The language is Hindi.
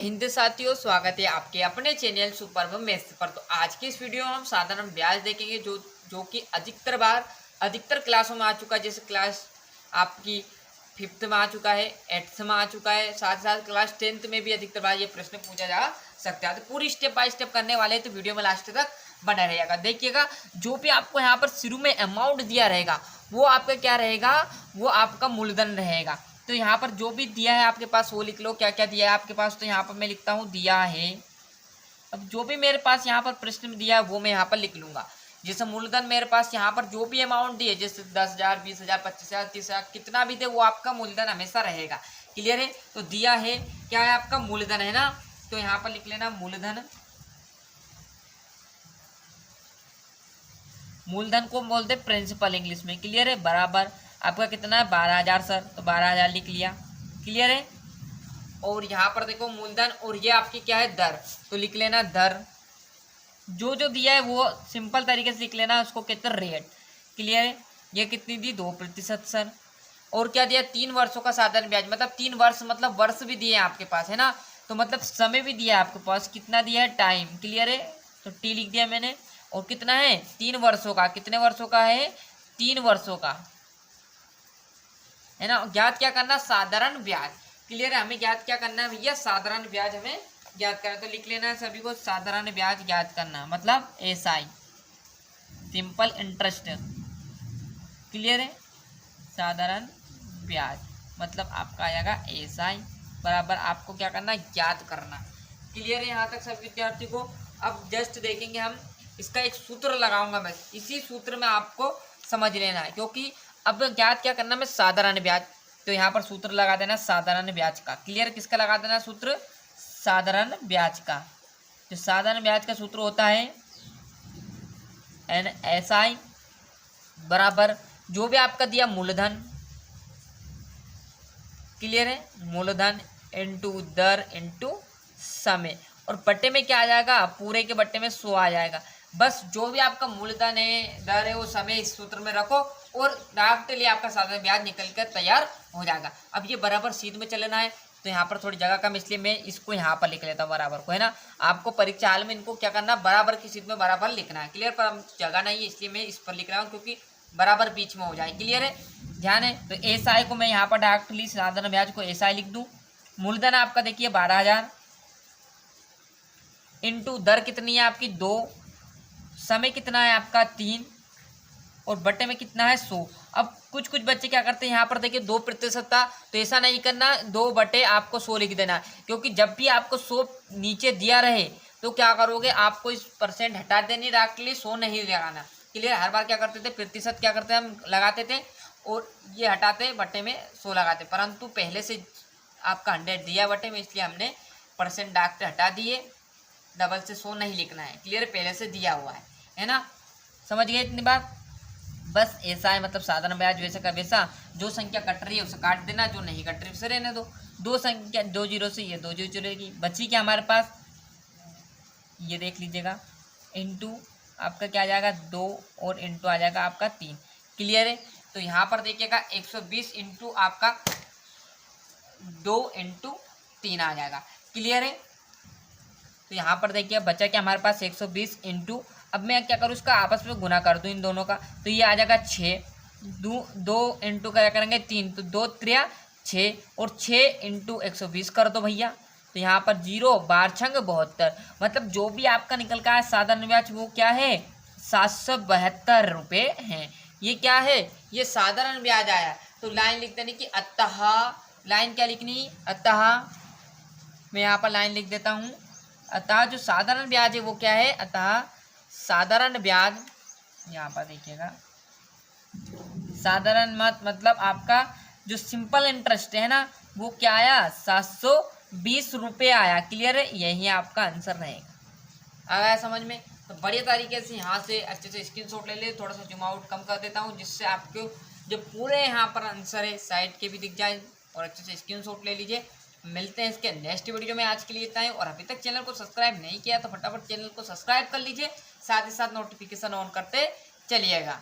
हिंद साथियों, स्वागत है आपके अपने चैनल सुपर मैथ्स पर। तो आज की इस वीडियो में हम साधारण ब्याज देखेंगे जो कि अधिकतर क्लासों में आ चुका है। जैसे क्लास आपकी 5th में आ चुका है, 8th में आ चुका है, साथ ही साथ क्लास 10th में भी अधिकतर बार ये प्रश्न पूछा जा सकता है। तो पूरी स्टेप बाय स्टेप करने वाले हैं, तो वीडियो में लास्ट तक बना रहेगा। देखिएगा, जो भी आपको यहाँ पर शुरू में अमाउंट दिया रहेगा वो आपका क्या रहेगा, वो आपका मूलधन रहेगा। तो यहाँ पर जो भी दिया है आपके पास वो लिख लो, क्या क्या दिया है आपके पास। तो यहाँ पर मैं लिखता हूँ दिया है। अब जो भी मेरे पास यहाँ पर प्रश्न में दिया है वो मैं यहाँ पर लिख लूंगा। जैसे मूलधन मेरे पास यहाँ पर जो भी अमाउंट दिए, जैसे 10,000, 20,000, 25,000, 30,000, कितना भी दे वो आपका मूलधन हमेशा रहेगा। क्लियर है। तो दिया है क्या है, आपका मूलधन है ना। तो यहाँ पर लिख लेना मूलधन। मूलधन को बोलते प्रिंसिपल इंग्लिश में। क्लियर है। बराबर आपका कितना है, 12,000 सर। तो 12,000 लिख लिया। क्लियर है। और यहाँ पर देखो मूलधन, और ये आपकी क्या है, दर। तो लिख लेना दर। जो जो दिया है वो सिंपल तरीके से लिख लेना, उसको कहते हैं रेट। क्लियर है। ये कितनी दी, 2% सर। और क्या दिया, 3 वर्षों का साधारण ब्याज। मतलब 3 वर्ष, मतलब वर्ष भी दिए हैं आपके पास, है ना। तो मतलब समय भी दिया है आपके पास, कितना दिया है, टाइम। क्लियर है। तो टी लिख दिया मैंने। और कितना है, 3 वर्षों का। कितने वर्षों का है, 3 वर्षों का, है ना। ज्ञात क्या करना, साधारण ब्याज। क्लियर है। हमें ज्ञात क्या करना है भैया, साधारण ब्याज हमें ज्ञात करना। तो लिख लेना है सभी को, साधारण ब्याज ज्ञात करना, मतलब एसआई, सिंपल इंटरेस्ट। क्लियर है। साधारण ब्याज मतलब आपका आएगा एसआई, बराबर आपको क्या करना, ज्ञात करना। क्लियर है यहाँ तक सब विद्यार्थी को। अब जस्ट देखेंगे हम, इसका एक सूत्र लगाऊंगा मैं, इसी सूत्र में आपको समझ लेना है। क्योंकि अब ज्ञात क्या करना, मैं साधारण ब्याज। तो यहाँ पर सूत्र लगा देना साधारण ब्याज का। क्लियर, किसका लगा देना सूत्र, साधारण ब्याज का। जो साधारण ब्याज का सूत्र होता है NSI बराबर जो भी आपका दिया मूलधन। क्लियर है। मूलधन इंटू दर इंटू समय। और बट्टे में क्या आ जाएगा, पूरे के बट्टे में 100 आ जाएगा। बस जो भी आपका मूलधन है, दर है, वो समय इस सूत्र में रखो और डायरेक्टली आपका साधारण ब्याज निकल कर तैयार हो जाएगा। अब ये बराबर सीध में चलना है, तो यहाँ पर थोड़ी जगह कम, इसलिए मैं इसको यहाँ पर लिख लेता हूँ बराबर को, है ना। आपको परीक्षा हाल में इनको क्या करना, बराबर की सीध में बराबर लिखना है। क्लियर। पर हम जगह नहीं है इसलिए मैं इस पर लिख रहा हूँ, क्योंकि बराबर बीच में हो जाए। क्लियर है, ध्यान है। तो एसआई को मैं यहाँ पर डायरेक्टली साधारण ब्याज को एसआई लिख दूँ। मूलधन आपका देखिए 12,000 इंटू दर कितनी है आपकी 2, समय कितना है आपका 3, और बट्टे में कितना है 100। अब कुछ कुछ बच्चे क्या करते हैं, यहाँ पर देखिए 2% था, तो ऐसा नहीं करना, 2 बटे आपको 100 लिख देना। क्योंकि जब भी आपको 100 नीचे दिया रहे तो क्या करोगे, आपको इस परसेंट हटा देनी, डायरेक्टली 100 नहीं लगाना। क्लियर। हर बार क्या करते थे, प्रतिशत क्या करते हम लगाते थे और ये हटाते, बट्टे में 100 लगाते। परंतु पहले से आपका 100 दिया बट्टे में, इसलिए हमने परसेंट डायरेक्ट हटा दिए, डबल से 100 नहीं लिखना है। क्लियर, पहले से दिया हुआ है ना। समझ गए इतनी बात। बस ऐसा है, मतलब साधारण ब्याज वैसे का वैसा, जो संख्या कट रही है उसे काट देना, जो नहीं कट रही उसे रहने दो। 2 संख्या 2 जीरो से ये 2 जीरो चलेगी, बची क्या हमारे पास, ये देख लीजिएगा, इंटू आपका क्या आ जाएगा 2 और इंटू आ जाएगा आपका 3। क्लियर है। तो यहाँ पर देखिएगा 120 इंटू आपका 2 इंटू 3 आ जाएगा। क्लियर है। तो यहाँ पर देखिए बचा क्या हमारे पास 120 इंटू, अब मैं क्या करूँ, इसका आपस में गुना कर दूँ इन दोनों का। तो ये आ जाएगा 6, 2 इंटू क्या करेंगे 3, तो 2 3 6, और 6 इंटू 120 कर दो भैया। तो यहाँ पर 0 बार छंग 72, मतलब जो भी आपका निकल का है साधारण ब्याज वो क्या है, 772 रुपये हैं। ये क्या है, ये साधारण ब्याज आया। तो लाइन लिख देनी कि अतः, लाइन क्या लिखनी, अतः, मैं यहाँ पर लाइन लिख देता हूँ। अतः जो साधारण ब्याज है वो क्या है, अतः साधारण ब्याज, यहाँ पर देखिएगा साधारण मतलब आपका जो सिंपल इंटरेस्ट है ना, वो क्या आया, 720 रुपये आया। क्लियर है, यही आपका आंसर रहेगा। आ गया समझ में। तो बढ़िया तरीके से यहाँ से अच्छे से स्क्रीनशॉट ले ले, थोड़ा सा जूम आउट कम कर देता हूँ, जिससे आपको जो पूरे यहाँ पर आंसर है साइड के भी दिख जाए, और अच्छे से स्क्रीनशॉट ले लीजिए। मिलते हैं इसके नेक्स्ट वीडियो में। आज के लिए इतना ही, और अभी तक चैनल को सब्सक्राइब नहीं किया तो फटाफट चैनल को सब्सक्राइब कर लीजिए, साथ ही साथ नोटिफिकेशन ऑन करते चलिएगा।